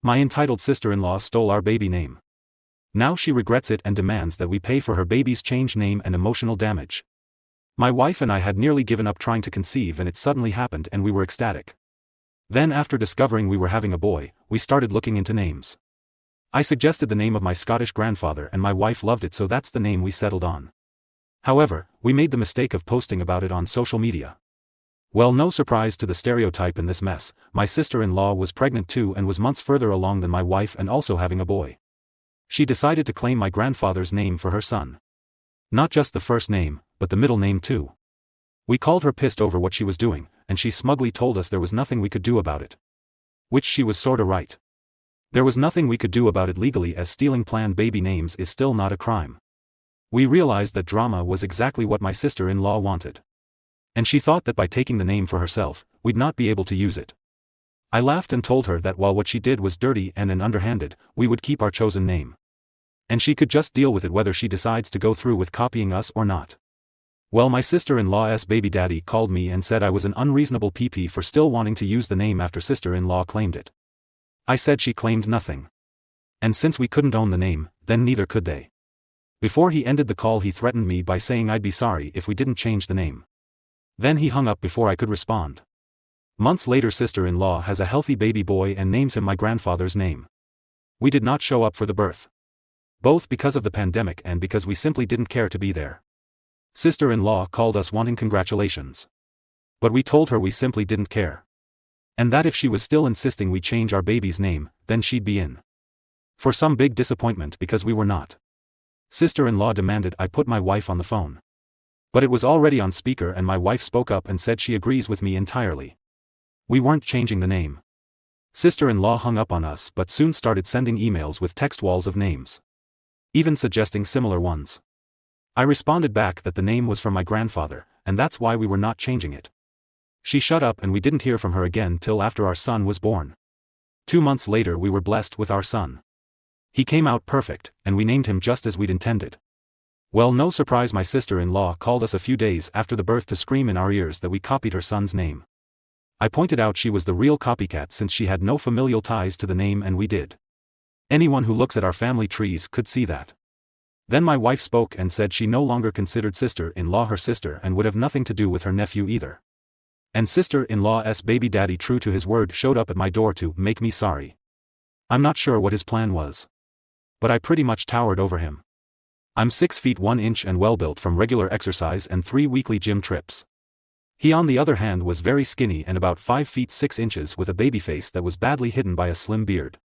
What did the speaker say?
My entitled sister-in-law stole our baby name. Now she regrets it and demands that we pay for her baby's change name and emotional damage. My wife and I had nearly given up trying to conceive and it suddenly happened and we were ecstatic. Then after discovering we were having a boy, we started looking into names. I suggested the name of my Scottish grandfather and my wife loved it, so that's the name we settled on. However, we made the mistake of posting about it on social media. Well, no surprise to the stereotype in this mess, my sister-in-law was pregnant too and was months further along than my wife and also having a boy. She decided to claim my grandfather's name for her son. Not just the first name, but the middle name too. We called her pissed over what she was doing, and she smugly told us there was nothing we could do about it. Which she was sorta right. There was nothing we could do about it legally, as stealing planned baby names is still not a crime. We realized that drama was exactly what my sister-in-law wanted. And she thought that by taking the name for herself, we'd not be able to use it. I laughed and told her that while what she did was dirty and underhanded, we would keep our chosen name. And she could just deal with it whether she decides to go through with copying us or not. Well, my sister-in-law's baby daddy called me and said I was an unreasonable PP for still wanting to use the name after sister-in-law claimed it. I said she claimed nothing. And since we couldn't own the name, then neither could they. Before he ended the call he threatened me by saying I'd be sorry if we didn't change the name. Then he hung up before I could respond. Months later, sister-in-law has a healthy baby boy and names him my grandfather's name. We did not show up for the birth. Both because of the pandemic and because we simply didn't care to be there. Sister-in-law called us wanting congratulations. But we told her we simply didn't care. And that if she was still insisting we change our baby's name, then she'd be in for some big disappointment because we were not. Sister-in-law demanded I put my wife on the phone. But it was already on speaker and my wife spoke up and said she agrees with me entirely. We weren't changing the name. Sister-in-law hung up on us but soon started sending emails with text walls of names. Even suggesting similar ones. I responded back that the name was from my grandfather, and that's why we were not changing it. She shut up and we didn't hear from her again till after our son was born. 2 months later we were blessed with our son. He came out perfect, and we named him just as we'd intended. Well, no surprise, my sister-in-law called us a few days after the birth to scream in our ears that we copied her son's name. I pointed out she was the real copycat since she had no familial ties to the name and we did. Anyone who looks at our family trees could see that. Then my wife spoke and said she no longer considered sister-in-law her sister and would have nothing to do with her nephew either. And sister-in-law's baby daddy, true to his word, showed up at my door to make me sorry. I'm not sure what his plan was. But I pretty much towered over him. I'm 6 feet 1 inch and well built from regular exercise and 3 weekly gym trips. He on the other hand was very skinny and about 5 feet 6 inches with a baby face that was badly hidden by a slim beard.